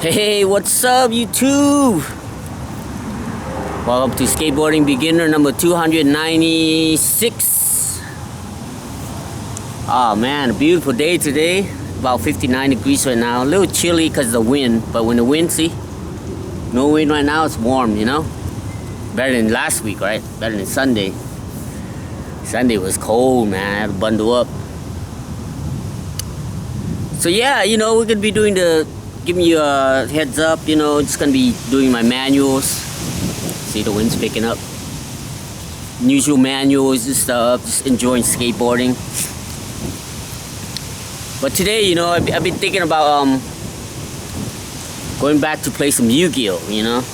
Hey, what's up, YouTube? Welcome to Skateboarding Beginner number 296. Oh man, a beautiful day today. About 59 degrees right now. A little chilly because of the wind, but when the wind, see? No wind right now, it's warm, you know? Better than last week, right? Better than Sunday. Sunday was cold, man. I had to bundle up. So yeah, you know, we're gonna be doing giving you a heads up, you know, just gonna be doing my manuals. See, the wind's picking up. Usual manuals and stuff, just enjoying skateboarding. But today, you know, I've been thinking about going back to play some Yu-Gi-Oh, you know.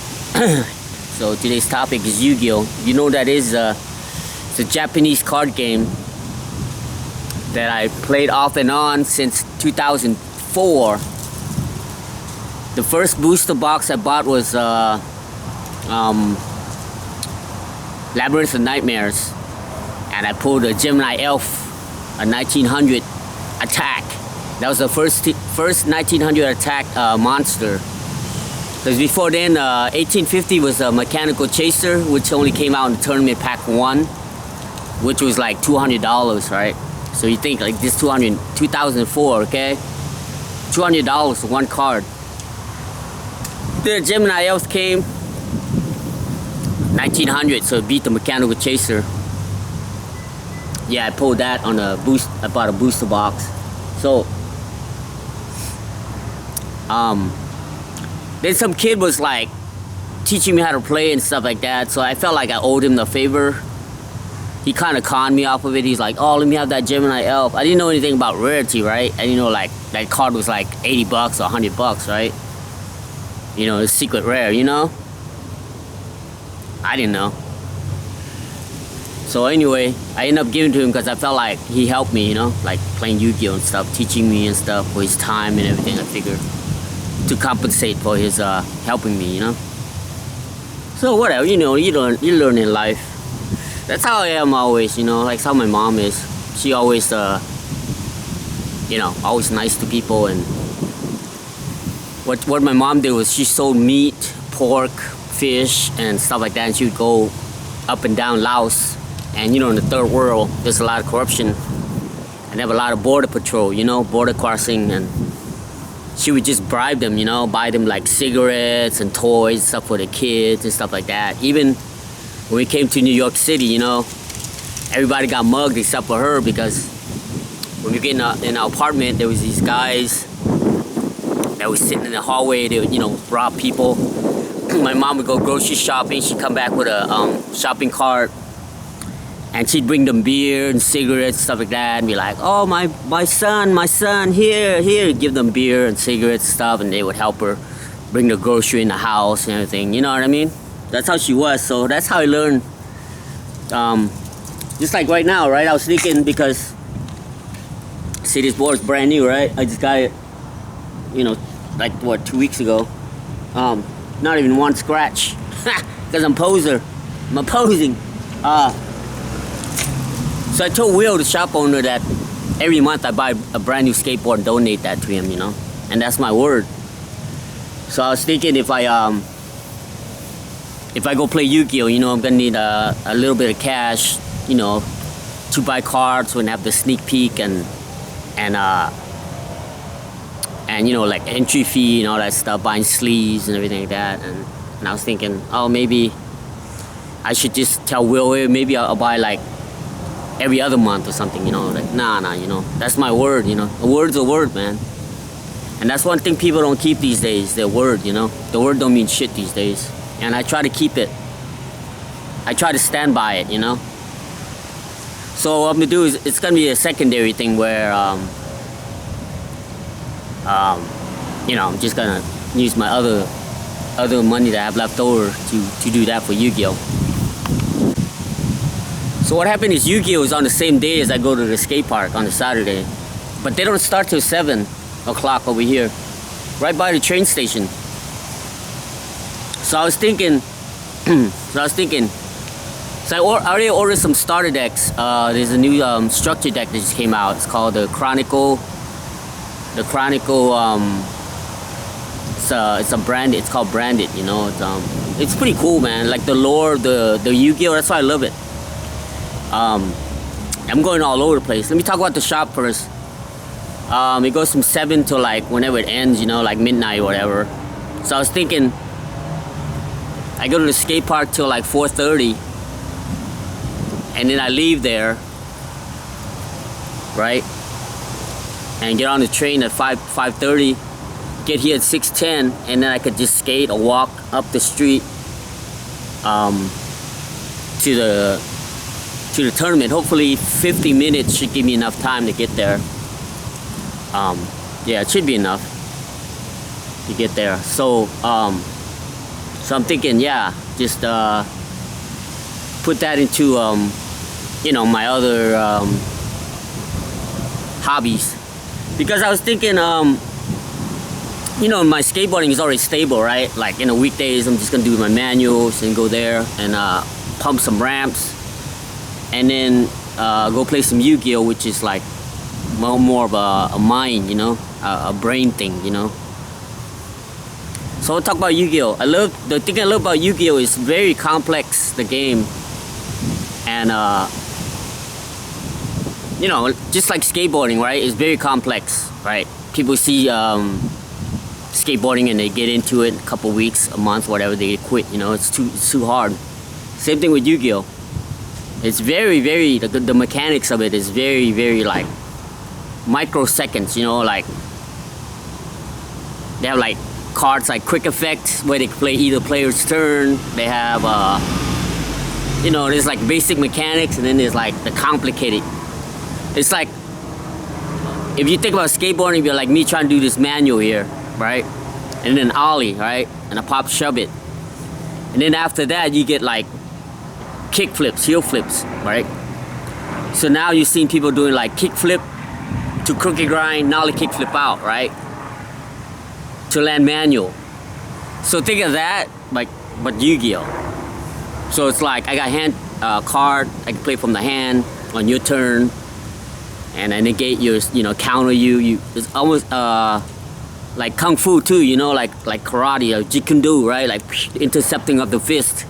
So today's topic is Yu-Gi-Oh. You know that is it's a Japanese card game that I played off and on since 2004. The first booster box I bought was Labyrinth of Nightmares, and I pulled a Gemini Elf, a 1900 attack. That was the first 1900 attack monster. Because before then, 1850 was a Mechanical Chaser, which only came out in the Tournament Pack 1, which was like $200, right? So you think like this 2004, okay? $200 for one card. The Gemini Elf came 1900, so it beat the Mechanical Chaser. Yeah, I pulled that on a boost. I bought a booster box. So, then some kid was like teaching me how to play and stuff like that. So I felt like I owed him the favor. He kind of conned me off of it. He's like, "Oh, let me have that Gemini Elf." I didn't know anything about rarity, right? I didn't know like that card was like $80 or $100, right? You know, it's secret rare, you know? I didn't know. So anyway, I ended up giving it to him because I felt like he helped me, you know? Like playing Yu-Gi-Oh and stuff, teaching me and stuff for his time and everything, I figured. To compensate for his helping me, you know? So whatever, you know, you learn in life. That's how I am always, you know? Like how my mom is. She always, you know, always nice to people. And what my mom did was she sold meat, pork, fish, and stuff like that. And she would go up and down Laos. And you know, in the third world, there's a lot of corruption. And they have a lot of border patrol, you know, border crossing. And she would just bribe them, you know, buy them like cigarettes and toys, stuff for the kids and stuff like that. Even when we came to New York City, you know, everybody got mugged except for her, because when we get in our apartment, there was these guys that was sitting in the hallway. They would, you know, rob people. My mom would go grocery shopping. She'd come back with a shopping cart, and she'd bring them beer and cigarettes, stuff like that, and be like, "Oh, my son, here," give them beer and cigarettes and stuff, and they would help her bring the grocery in the house and everything. You know what I mean? That's how she was. So that's how I learned. Just like right now, right? I was thinking, because see, this board is brand new, right? I just got it, you know, like what, 2 weeks ago. Not even one scratch, because I'm posing. So I told Will, the shop owner, that every month I buy a brand new skateboard and donate that to him, you know, and that's my word. So I was thinking, if I go play Yu-Gi-Oh, you know, I'm gonna need a little bit of cash, you know, to buy cards and have the sneak peek and you know, like entry fee and all that stuff, buying sleeves and everything like that. And I was thinking, oh, maybe I should just tell Will, hey, maybe I'll buy like every other month or something, you know. Like, nah, you know, that's my word, you know. A word's a word, man. And that's one thing people don't keep these days, their word, you know. The word don't mean shit these days. And I try to keep it. I try to stand by it, you know. So what I'm gonna do is, it's gonna be a secondary thing where, you know, I'm just gonna use my other money that I have left over to do that for Yu-Gi-Oh. So what happened is, Yu-Gi-Oh is on the same day as I go to the skate park on the Saturday, but they don't start till 7 o'clock over here, right by the train station. So I was thinking, so I already ordered some starter decks. There's a new structure deck that just came out. It's called the Chronicle It's a brand. It's called Branded. You know, it's pretty cool, man. Like the lore, the Yu-Gi-Oh. That's why I love it. I'm going all over the place. Let me talk about the shop first. It goes from 7 to like whenever it ends. You know, like midnight or whatever. So I was thinking, I go to the skate park till like 4:30, and then I leave there, right? And get on the train at 5:30. Get here at 6:10, and then I could just skate or walk up the street to the tournament. Hopefully 50 minutes should give me enough time to get there. Yeah, it should be enough to get there. So so I'm thinking, yeah, just put that into you know, my other hobbies, because I was thinking, you know, my skateboarding is already stable, right? Like in the weekdays, I'm just gonna do my manuals and go there and pump some ramps, and then go play some Yu-Gi-Oh, which is like more of a mind, you know, a brain thing, you know. So we'll talk about Yu-Gi-Oh. The thing I love about Yu-Gi-Oh is very complex, the game, and you know, just like skateboarding, right? It's very complex, right? People see skateboarding and they get into it in a couple weeks, a month, whatever, they quit. You know, it's too hard. Same thing with Yu-Gi-Oh. It's very the mechanics of it is very like microseconds. You know, like they have like cards like quick effect where they can play either player's turn. They have you know, there's like basic mechanics, and then there's like the complicated. It's like, if you think about skateboarding, you're like me trying to do this manual here, right? And then ollie, right? And a pop shove it. And then after that, you get like kick flips, heel flips, right? So now you've seen people doing like kick flip to crooked grind, nollie kick flip out, right? To land manual. So think of that, like, but Yu-Gi-Oh. So it's like, I got hand card, I can play from the hand on your turn, and I negate your, you know, counter you. It's almost like kung fu too, you know, like karate or jeet kune do, right? Like intercepting of the fist.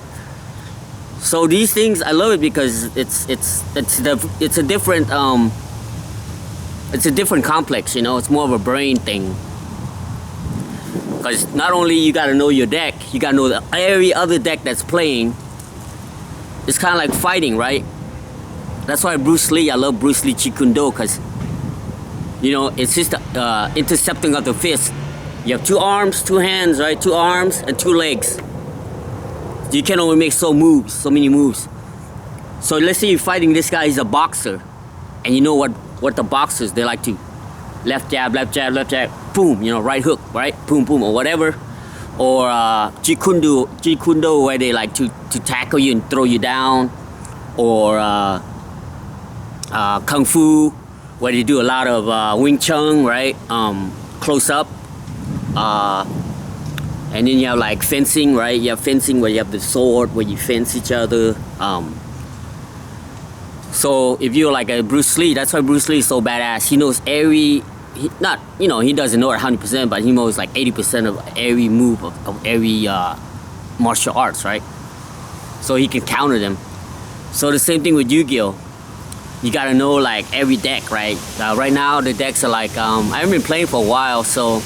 So these things, I love it because it's a different complex, you know. It's more of a brain thing. Because not only you got to know your deck, you got to know every other deck that's playing. It's kind of like fighting, right? That's why Bruce Lee, I love Bruce Lee Jeet Kune Do, because, you know, it's just intercepting of the fist. You have 2 arms, 2 hands, right? 2 arms and 2 legs. You can only make so many moves. So let's say you're fighting this guy, he's a boxer, and you know what the boxers, they like to left jab, boom, you know, right hook, right? Boom, boom, or whatever. Or Jeet Kune Do, where they like to tackle you and throw you down. Or Kung Fu, where they do a lot of Wing Chun, right? Close up. And then you have like fencing, right? You have fencing where you have the sword, where you fence each other. So if you're like a Bruce Lee, that's why Bruce Lee is so badass. He knows he doesn't know it 100%, but he knows like 80% of every move of every martial arts, right? So he can counter them. So the same thing with Yu-Gi-Oh. You gotta know like every deck, right? Right now the decks are like, I haven't been playing for a while, so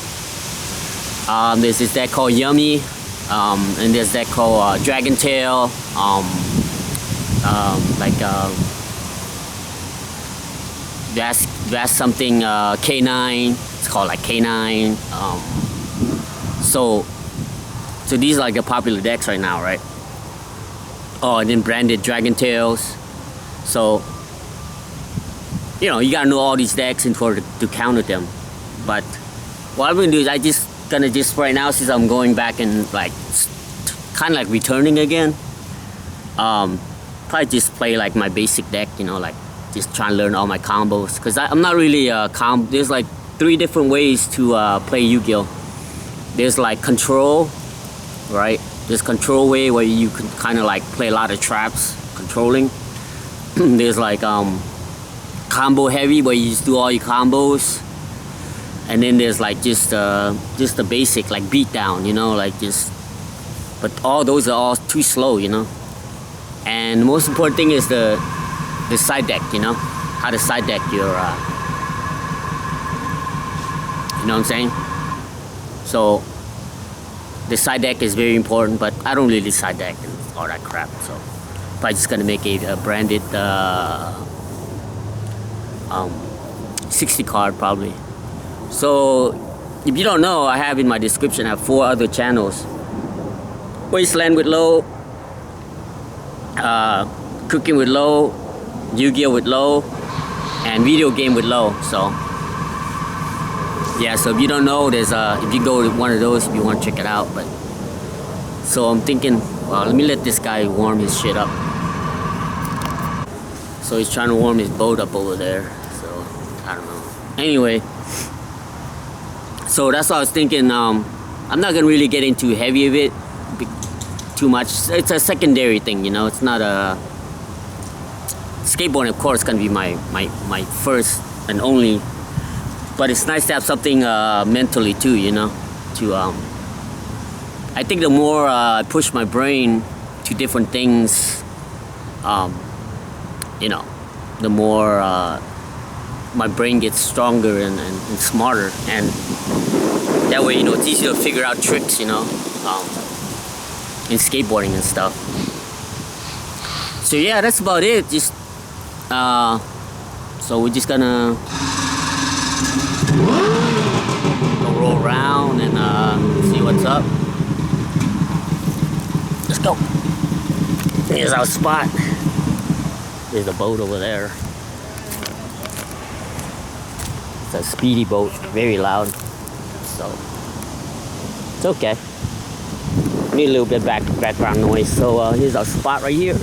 there's this deck called Yummy, and there's deck called Dragon Tail, that's something K9. It's called like K9. So these are like the popular decks right now, right? Oh, and then branded Dragon Tails. So, you know, you gotta know all these decks in order to counter them. But what I'm gonna do is right now, since I'm going back and like kind of like returning again, probably just play like my basic deck, you know, like just try and learn all my combos, because I'm not really there's like 3 different ways to play Yu-Gi-Oh. There's like control, right? There's control way where you can kind of like play a lot of traps, controlling. There's like combo heavy where you just do all your combos. and then there's like just the basic like beat down, you know, like just. But all those are all too slow, you know. And the most important thing is the side deck, you know, how to side deck your, you know what I'm saying? So the side deck is very important, but I don't really side deck and all that crap. So probably just gonna make a branded 60 card probably. So if you don't know, I have in my description, I have 4 other channels: Wasteland with Lo, Cooking with Lo, Yu-Gi-Oh with Lo, and Video Game with Lo. So yeah, so if you don't know, there's if you go to one of those if you want to check it out. But so I'm thinking, well, let me let this guy warm his shit up. So he's trying to warm his boat up over there. So I don't know. Anyway, so that's what I was thinking. I'm not gonna really get into heavy of it too much. It's a secondary thing, you know. It's not a skateboarding. Of course, gonna be my first and only. But it's nice to have something mentally too, you know. To I think the more I push my brain to different things, you know, the more my brain gets stronger and smarter, and that way, you know, it's easier to figure out tricks, you know, in skateboarding and stuff. So yeah, that's about it. Just so we're just gonna roll around and see what's up. Let's go. Here's our spot. There's a boat over there. It's a speedy boat, very loud. So it's okay. Need a little bit background noise. So here's our spot right here.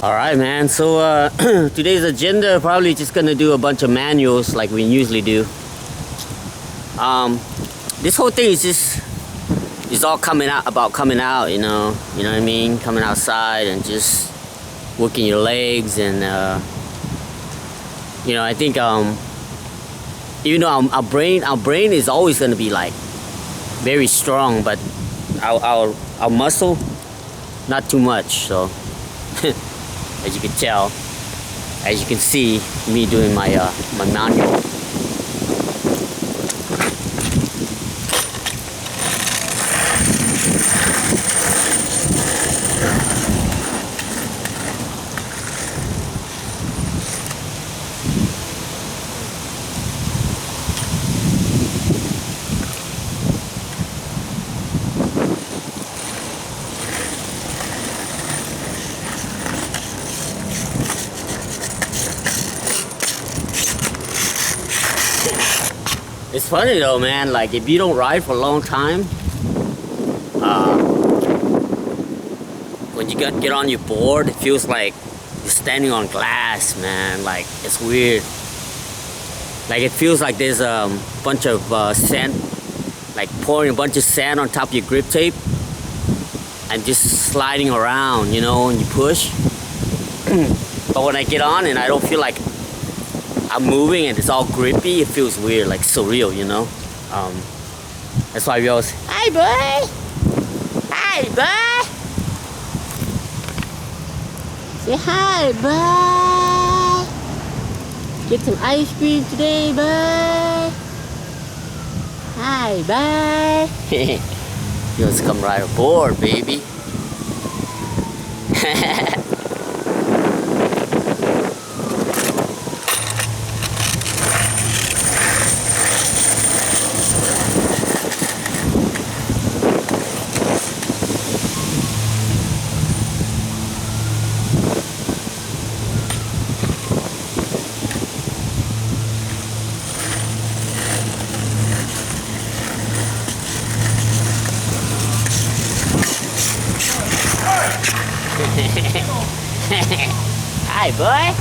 All right, man. So today's agenda, probably just gonna do a bunch of manuals like we usually do. This whole thing is all coming out, you know what I mean? Coming outside and just working your legs, and you know, I think even though our brain is always gonna be like very strong, but our muscle not too much. So as you can tell, as you can see me doing my manual. It's funny though, man, like if you don't ride for a long time, when you get on your board, it feels like you're standing on glass, man. Like, it's weird. Like, it feels like there's a bunch of sand, like pouring a bunch of sand on top of your grip tape and just sliding around, you know, when you push. But when I get on and I don't feel like I'm moving and it's all grippy, it feels weird, like surreal, you know. That's why we always, hi boy, hi boy, say hi boy, get some ice cream today boy, hi boy. He wants to come ride aboard, baby. Hi, boy.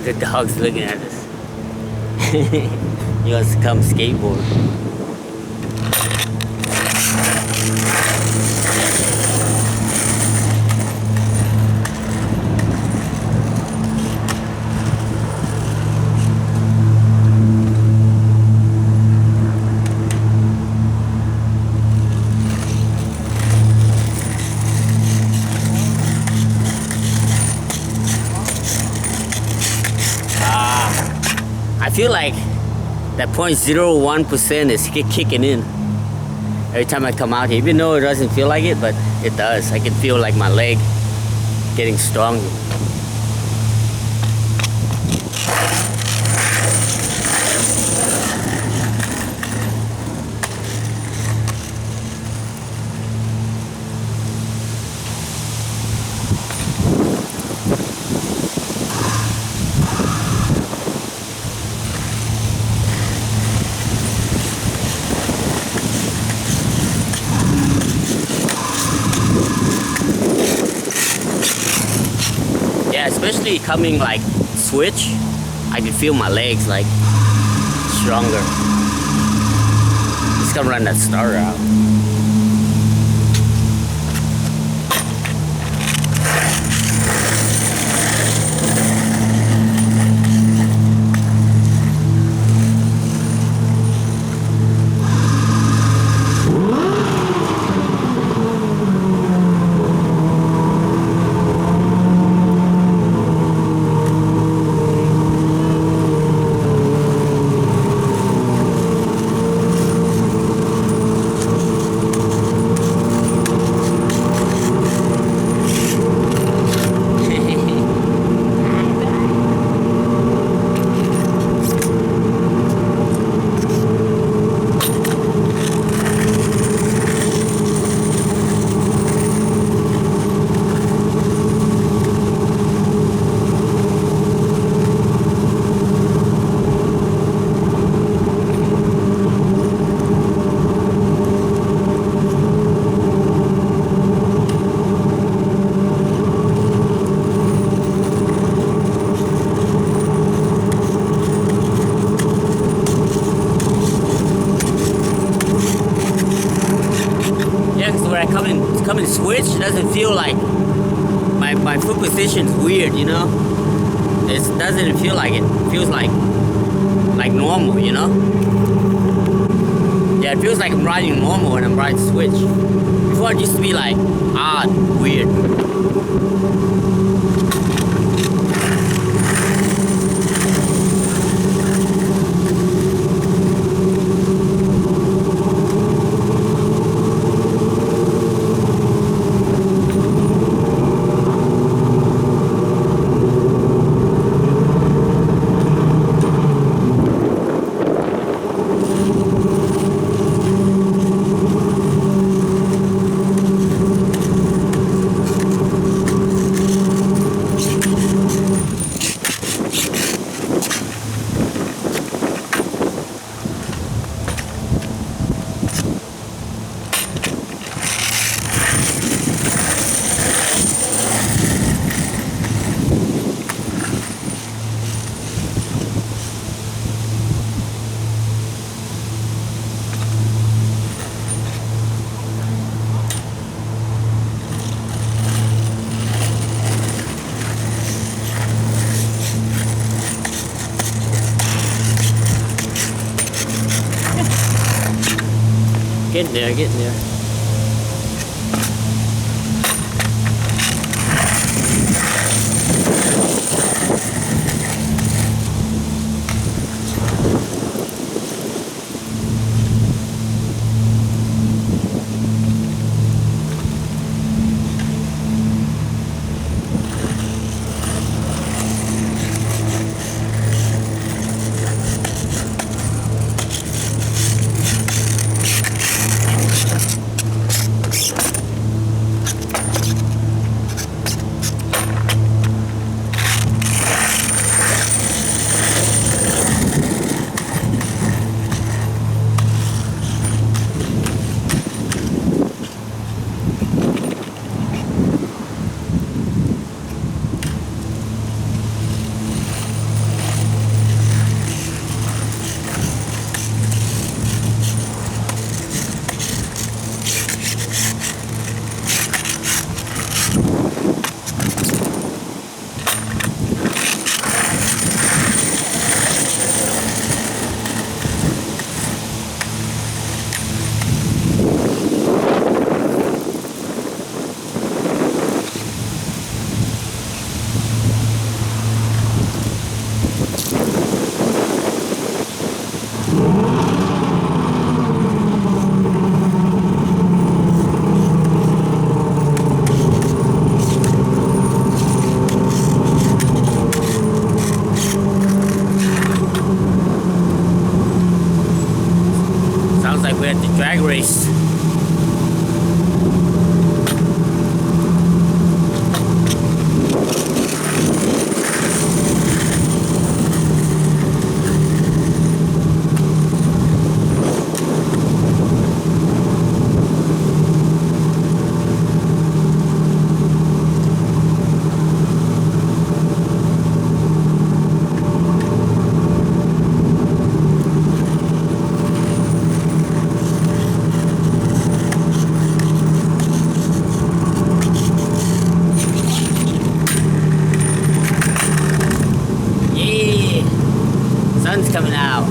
The dog's looking at us. He wants to come skateboard. I feel like that 0.01% is kicking in every time I come out here, even though it doesn't feel like it, but it does. I can feel like my leg getting stronger. Especially coming like switch, I can feel my legs like stronger. Just gonna run that starter out. Coming switch, it doesn't feel like my foot position's weird, you know. It doesn't feel like it. It feels like normal, you know. Yeah, it feels like I'm riding normal when I'm riding switch. Before it used to be like odd, weird. Getting there, getting there. Sounds like we're at the drag race. Sun's coming out.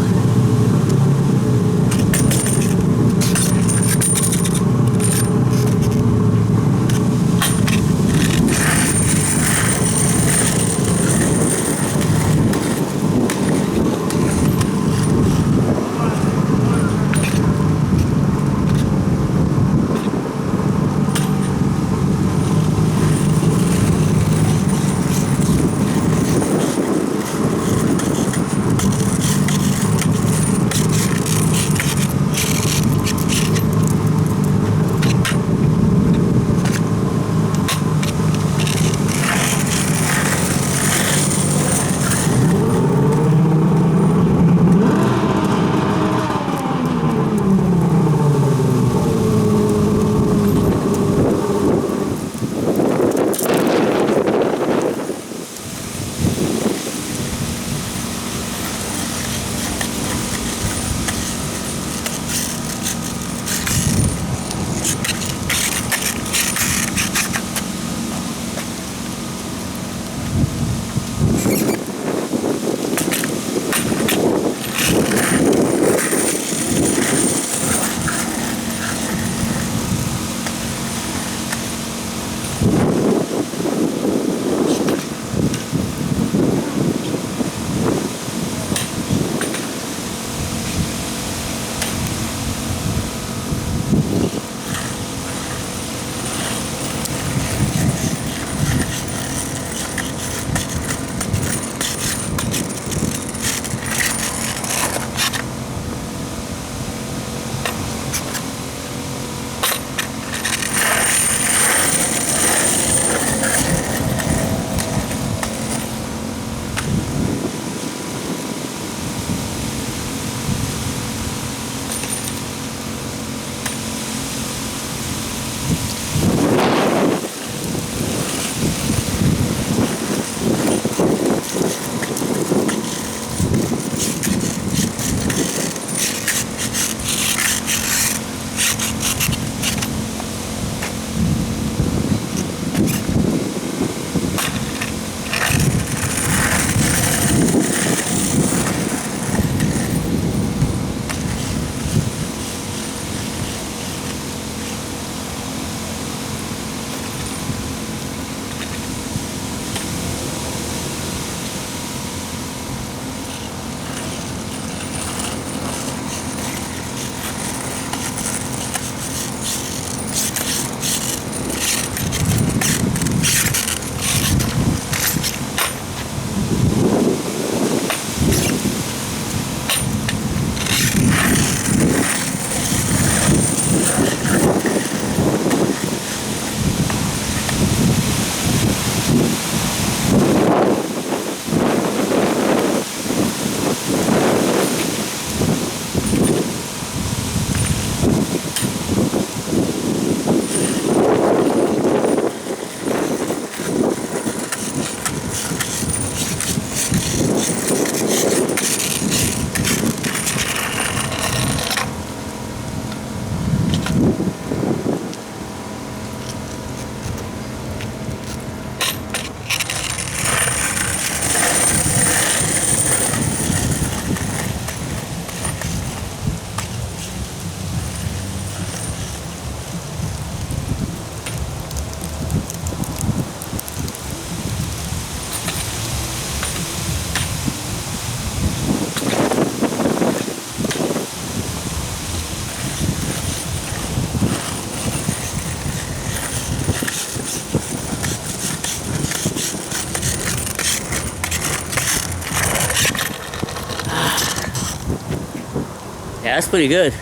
Yeah, that's pretty good.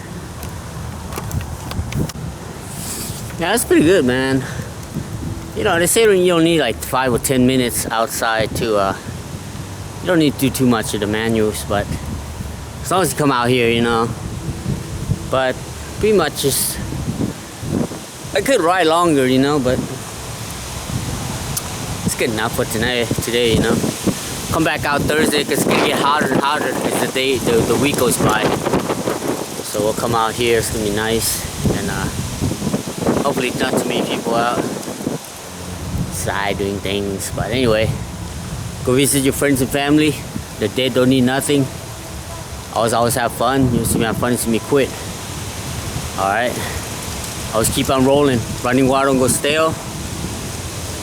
Yeah, that's pretty good, man. You know, they say you don't need like 5 or 10 minutes outside to, you don't need to do too much of the manuals, but as long as you come out here, you know. But pretty much just, I could ride longer, you know, but it's good enough for today, you know. Come back out Thursday because it's gonna get hotter and hotter as the week goes by. So we'll come out here, it's gonna be nice, and hopefully not too many people out outside doing things. But anyway, go visit your friends and family. The dead don't need nothing. Always have fun. You see me have fun, you see me quit. Alright. Always keep on rolling. Running water don't go stale.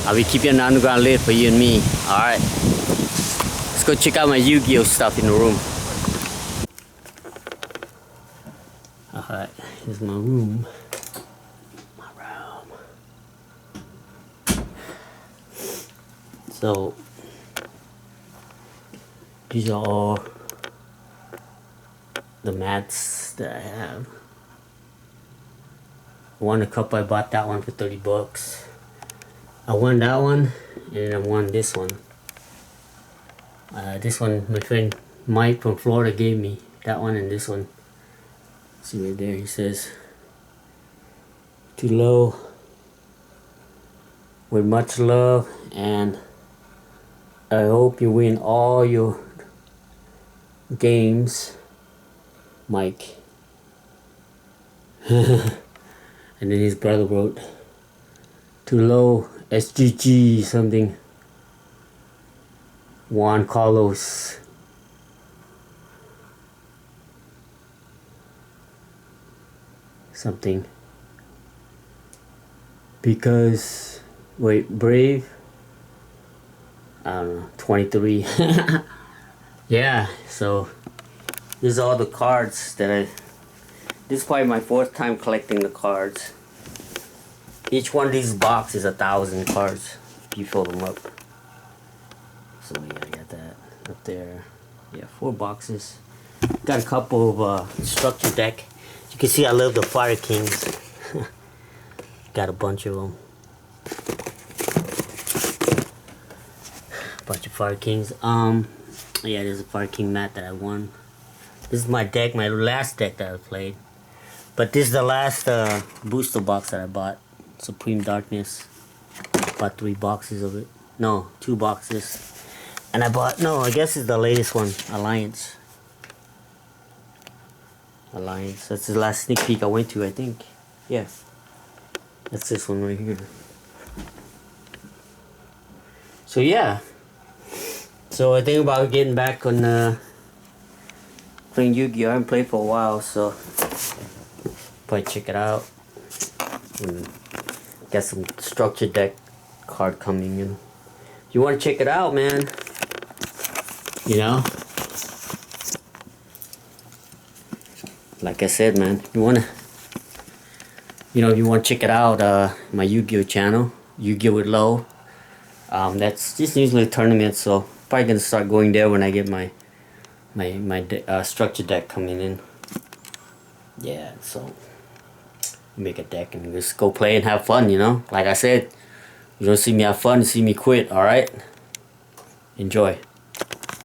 I'll be keeping the underground lit for you and me. Alright. Let's go check out my Yu-Gi-Oh stuff in the room. Alright, here's my room. So these are all the mats that I have. I won a cup. I bought that one for 30 bucks. I won that one, and I won this one. This one my friend Mike from Florida gave me. That one and this one. See right there, he says, "To Lo, with much love, and I hope you win all your games, Mike." And then his brother wrote, "To Lo, SGG something, Juan Carlos." Something. Because, wait, Brave? I don't know, 23. Yeah, so these are all the cards that this is probably my 4th time collecting the cards. Each one of these boxes is 1,000 cards if you fill them up. So yeah, I got that up there. Yeah, 4 boxes. Got a couple of structure deck. You can see I love the Fire Kings. Got a bunch of them. Bunch of Fire Kings. Yeah, there's a Fire King mat that I won. This is my deck, my last deck that I played. But this is the last booster box that I bought. Supreme Darkness. Bought 3 boxes of it. No, 2 boxes. And I bought, no, I guess it's the latest one, Alliance. Alliance. That's the last sneak peek I went to, I think. Yeah. That's this one right here. So yeah. So I think about getting back on playing Yu-Gi-Oh! I haven't played for a while, so probably check it out. And got some structure deck card coming in. You want to check it out, man? You know? Like I said, man, you wanna, you know, if you want to check it out, my Yu-Gi-Oh channel, Yu-Gi-Oh with Lo. That's just usually a tournament, so probably gonna start going there when I get my structure deck coming in. Yeah, so make a deck and just go play and have fun, you know. Like I said, you don't see me have fun, you see me quit. All right, enjoy.